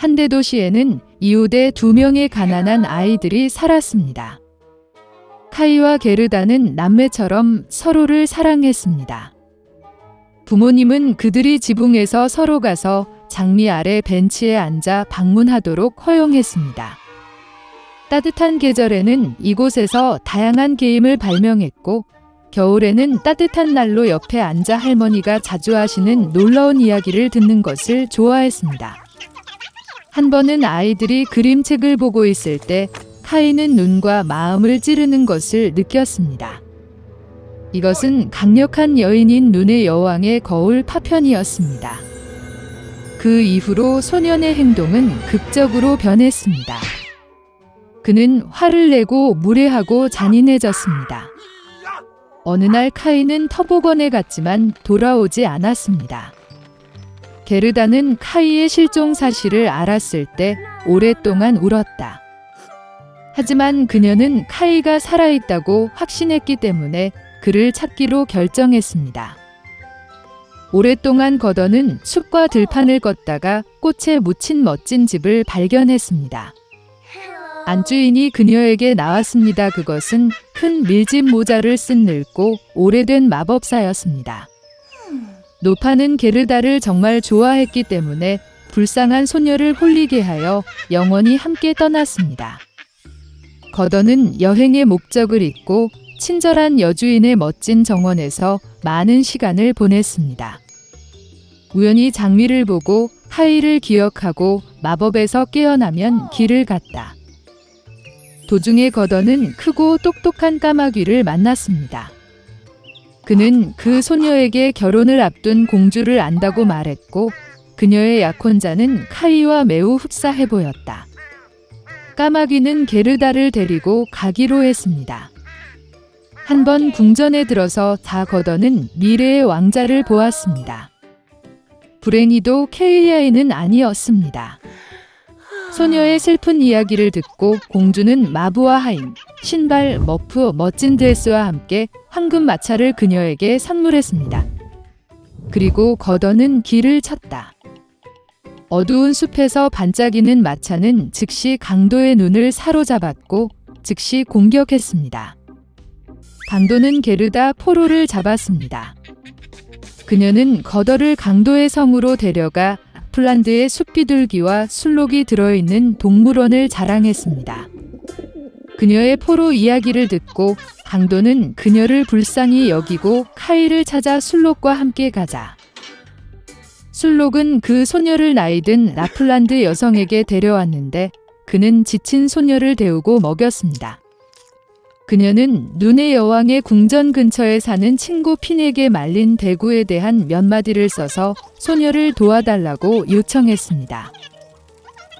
한 대도시에는 이웃의 2명의 가난한 아이들이 살았습니다. 카이와 게르다는 남매처럼 서로를 사랑했습니다. 부모님은 그들이 지붕에서 서로 가서 장미 아래 벤치에 앉아 방문하도록 허용했습니다. 따뜻한 계절에는 이곳에서 다양한 게임을 발명했고, 겨울에는 따뜻한 난로 옆에 앉아 할머니가 자주 하시는 놀라운 이야기를 듣는 것을 좋아했습니다. 한 번은 아이들이 그림책을 보고 있을 때 카이는 눈과 마음을 찌르는 것을 느꼈습니다. 이것은 강력한 여인인 눈의 여왕의 거울 파편이었습니다. 그 이후로 소년의 행동은 극적으로 변했습니다. 그는 화를 내고 무례하고 잔인해졌습니다. 어느 날 카이는 터보건에 갔지만 돌아오지 않았습니다. 게르다는 카이의 실종 사실을 알았을 때 오랫동안 울었다. 하지만 그녀는 카이가 살아있다고 확신했기 때문에 그를 찾기로 결정했습니다. 오랫동안 거더는 숲과 들판을 걷다가 꽃에 묻힌 멋진 집을 발견했습니다. 안주인이 그녀에게 나왔습니다. 그것은 큰 밀짚 모자를 쓴 늙고 오래된 마법사였습니다. 노파는 게르다를 정말 좋아했기 때문에 불쌍한 소녀를 홀리게 하여 영원히 함께 떠났습니다. 거더는 여행의 목적을 잊고 친절한 여주인의 멋진 정원에서 많은 시간을 보냈습니다. 우연히 장미를 보고 카이를 기억하고 마법에서 깨어나면 길을 갔다. 도중에 거더는 크고 똑똑한 까마귀를 만났습니다. 그는 그 소녀에게 결혼을 앞둔 공주를 안다고 말했고, 그녀의 약혼자는 카이와 매우 흡사해 보였다. 까마귀는 게르다를 데리고 가기로 했습니다. 한 번 궁전에 들어서 거더는 미래의 왕자를 보았습니다. 불행히도 케이아이는 아니었습니다. 소녀의 슬픈 이야기를 듣고 공주는 마부와 하인, 신발, 머프, 멋진 드레스와 함께 황금 마차를 그녀에게 선물했습니다. 그리고 거더는 길을 쳤다. 어두운 숲에서 반짝이는 마차는 즉시 강도의 눈을 사로잡았고 즉시 공격했습니다. 강도는 게르다 포로를 잡았습니다. 그녀는 거더를 강도의 성으로 데려가 폴란드의 숲비둘기와 술록이 들어있는 동물원을 자랑했습니다. 그녀의 포로 이야기를 듣고 강도는 그녀를 불쌍히 여기고 카이를 찾아 술록과 함께 가자. 술록은 그 소녀를 나이든 라플란드 여성에게 데려왔는데 그는 지친 소녀를 데우고 먹였습니다. 그녀는 눈의 여왕의 궁전 근처에 사는 친구 핀에게 말린 대구에 대한 몇 마디를 써서 소녀를 도와달라고 요청했습니다.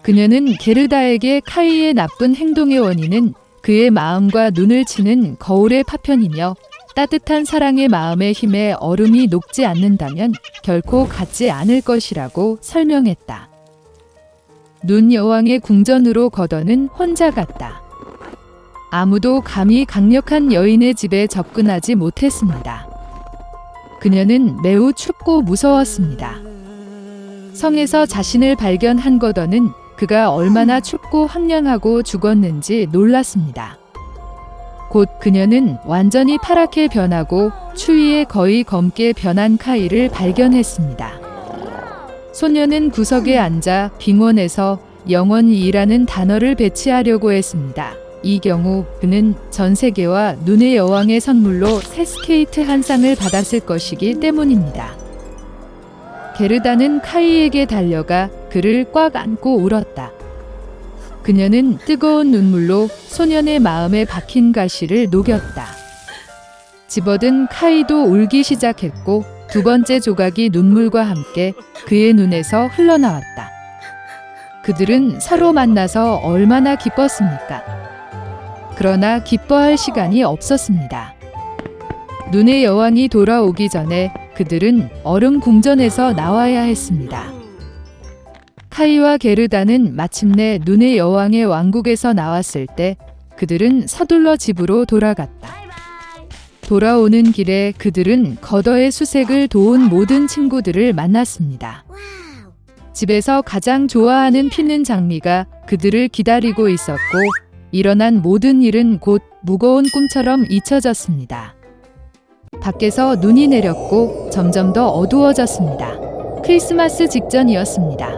그녀는 게르다에게 카이의 나쁜 행동의 원인은 그의 마음과 눈을 치는 거울의 파편이며 따뜻한 사랑의 마음의 힘에 얼음이 녹지 않는다면 결코 갖지 않을 것이라고 설명했다. 눈 여왕의 궁전으로 거더는 혼자 갔다. 아무도 감히 강력한 여인의 집에 접근하지 못했습니다. 그녀는 매우 춥고 무서웠습니다. 성에서 자신을 발견한 거더는 그가 얼마나 춥고 황량하고 죽었는지 놀랐습니다. 곧 그녀는 완전히 파랗게 변하고 추위에 거의 검게 변한 카이를 발견했습니다. 소녀는 구석에 앉아 빙원에서 영원이라는 단어를 배치하려고 했습니다. 이 경우 그는 전 세계와 눈의 여왕의 선물로 새 스케이트 한 쌍을 받았을 것이기 때문입니다. 게르다는 카이에게 달려가 그를 꽉 안고 울었다. 그녀는 뜨거운 눈물로 소년의 마음에 박힌 가시를 녹였다. 집어든 카이도 울기 시작했고 두 번째 조각이 눈물과 함께 그의 눈에서 흘러나왔다. 그들은 서로 만나서 얼마나 기뻤습니까? 그러나 기뻐할 시간이 없었습니다. 눈의 여왕이 돌아오기 전에 그들은 얼음 궁전에서 나와야 했습니다. 카이와 게르다는 마침내 눈의 여왕의 왕국에서 나왔을 때 그들은 서둘러 집으로 돌아갔다. 돌아오는 길에 그들은 거더의 수색을 도운 모든 친구들을 만났습니다. 집에서 가장 좋아하는 피는 장미가 그들을 기다리고 있었고 일어난 모든 일은 곧 무거운 꿈처럼 잊혀졌습니다. 밖에서 눈이 내렸고 점점 더 어두워졌습니다. 크리스마스 직전이었습니다.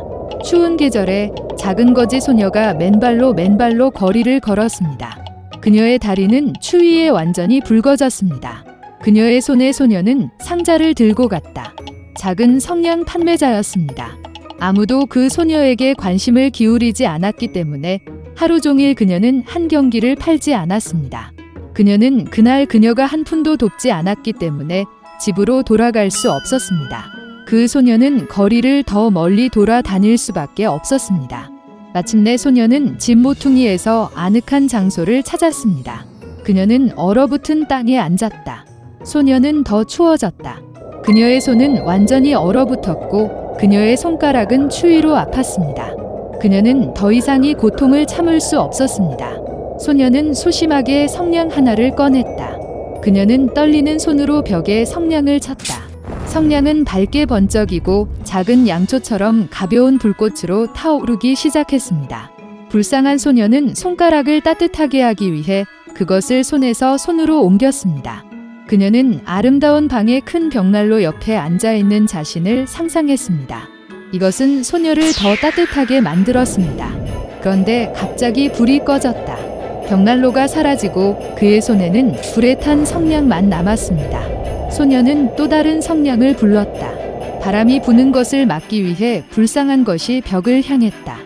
추운 계절에 작은 거지 소녀가 맨발로 거리를 걸었습니다. 그녀의 다리는 추위에 완전히 붉어졌습니다. 그녀의 손에 소녀는 상자를 들고 갔다. 작은 성냥 판매자였습니다. 아무도 그 소녀에게 관심을 기울이지 않았기 때문에 하루 종일 그녀는 한 경기를 팔지 않았습니다. 그녀는 그날 그녀가 한 푼도 돕지 않았기 때문에 집으로 돌아갈 수 없었습니다. 그 소녀는 거리를 더 멀리 돌아다닐 수밖에 없었습니다. 마침내 소녀는 집 모퉁이에서 아늑한 장소를 찾았습니다. 그녀는 얼어붙은 땅에 앉았다. 소녀는 더 추워졌다. 그녀의 손은 완전히 얼어붙었고 그녀의 손가락은 추위로 아팠습니다. 그녀는 더 이상 이 고통을 참을 수 없었습니다. 소녀는 소심하게 성냥 하나를 꺼냈다. 그녀는 떨리는 손으로 벽에 성냥을 쳤다. 성냥은 밝게 번쩍이고 작은 양초처럼 가벼운 불꽃으로 타오르기 시작했습니다. 불쌍한 소녀는 손가락을 따뜻하게 하기 위해 그것을 손에서 손으로 옮겼습니다. 그녀는 아름다운 방의 큰 벽난로 옆에 앉아있는 자신을 상상했습니다. 이것은 소녀를 더 따뜻하게 만들었습니다. 그런데 갑자기 불이 꺼졌다. 벽난로가 사라지고 그의 손에는 불에 탄 성냥만 남았습니다. 소녀는 또 다른 성냥을 불렀다. 바람이 부는 것을 막기 위해 불쌍한 것이 벽을 향했다.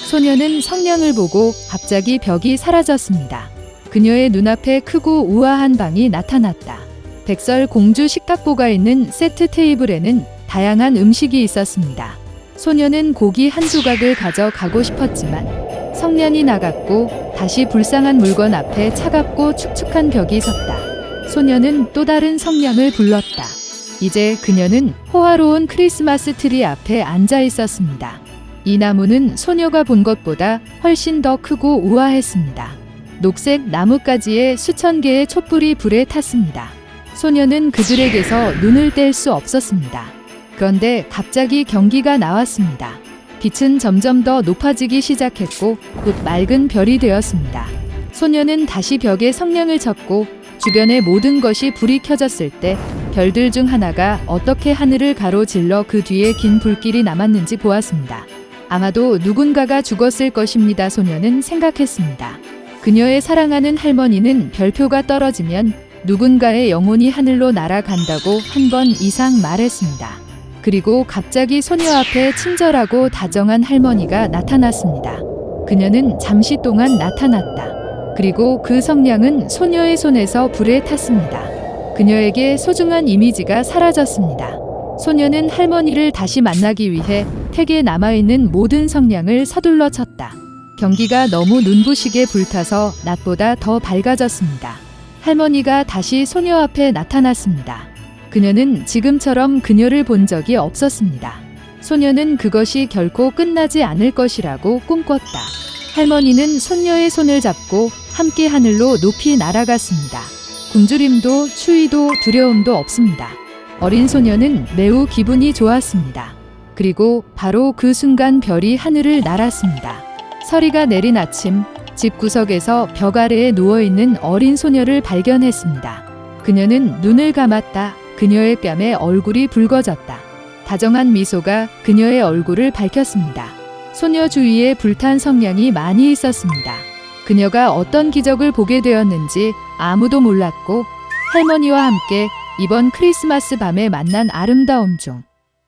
소녀는 성냥을 보고 갑자기 벽이 사라졌습니다. 그녀의 눈앞에 크고 우아한 방이 나타났다. 백설 공주 식탁보가 있는 세트 테이블에는 다양한 음식이 있었습니다. 소녀는 고기 한 조각을 가져가고 싶었지만 성냥이 나갔고 다시 불쌍한 물건 앞에 차갑고 축축한 벽이 섰다. 소녀는 또 다른 성냥을 불렀다. 이제 그녀는 호화로운 크리스마스 트리 앞에 앉아 있었습니다. 이 나무는 소녀가 본 것보다 훨씬 더 크고 우아했습니다. 녹색 나뭇가지에 수천 개의 촛불이 불에 탔습니다. 소녀는 그들에게서 눈을 뗄 수 없었습니다. 그런데 갑자기 경기가 나왔습니다. 빛은 점점 더 높아지기 시작했고 곧 맑은 별이 되었습니다. 소녀는 다시 벽에 성냥을 쳤고 주변의 모든 것이 불이 켜졌을 때 별들 중 하나가 어떻게 하늘을 가로질러 그 뒤에 긴 불길이 남았는지 보았습니다. 아마도 누군가가 죽었을 것입니다. 소녀는 생각했습니다. 그녀의 사랑하는 할머니는 별표가 떨어지면 누군가의 영혼이 하늘로 날아간다고 한 번 이상 말했습니다. 그리고 갑자기 소녀 앞에 친절하고 다정한 할머니가 나타났습니다. 그녀는 잠시 동안 나타났다. 그리고 그 성냥은 소녀의 손에서 불에 탔습니다. 그녀에게 소중한 이미지가 사라졌습니다. 소녀는 할머니를 다시 만나기 위해 택에 남아있는 모든 성냥을 서둘러 쳤다. 경기가 너무 눈부시게 불타서 낮보다 더 밝아졌습니다. 할머니가 다시 소녀 앞에 나타났습니다. 그녀는 지금처럼 그녀를 본 적이 없었습니다. 소녀는 그것이 결코 끝나지 않을 것이라고 꿈꿨다. 할머니는 손녀의 손을 잡고 함께 하늘로 높이 날아갔습니다. 굶주림도 추위도 두려움도 없습니다. 어린 소녀는 매우 기분이 좋았습니다. 그리고 바로 그 순간 별이 하늘을 날았습니다. 서리가 내린 아침, 집 구석에서 벽 아래에 누워있는 어린 소녀를 발견했습니다. 그녀는 눈을 감았다. 그녀의 뺨에 얼굴이 붉어졌다. 다정한 미소가 그녀의 얼굴을 밝혔습니다. 소녀 주위에 불탄 성냥이 많이 있었습니다. 그녀가 어떤 기적을 보게 되었는지 아무도 몰랐고 할머니와 함께 이번 크리스마스 밤에 만난 아름다움 중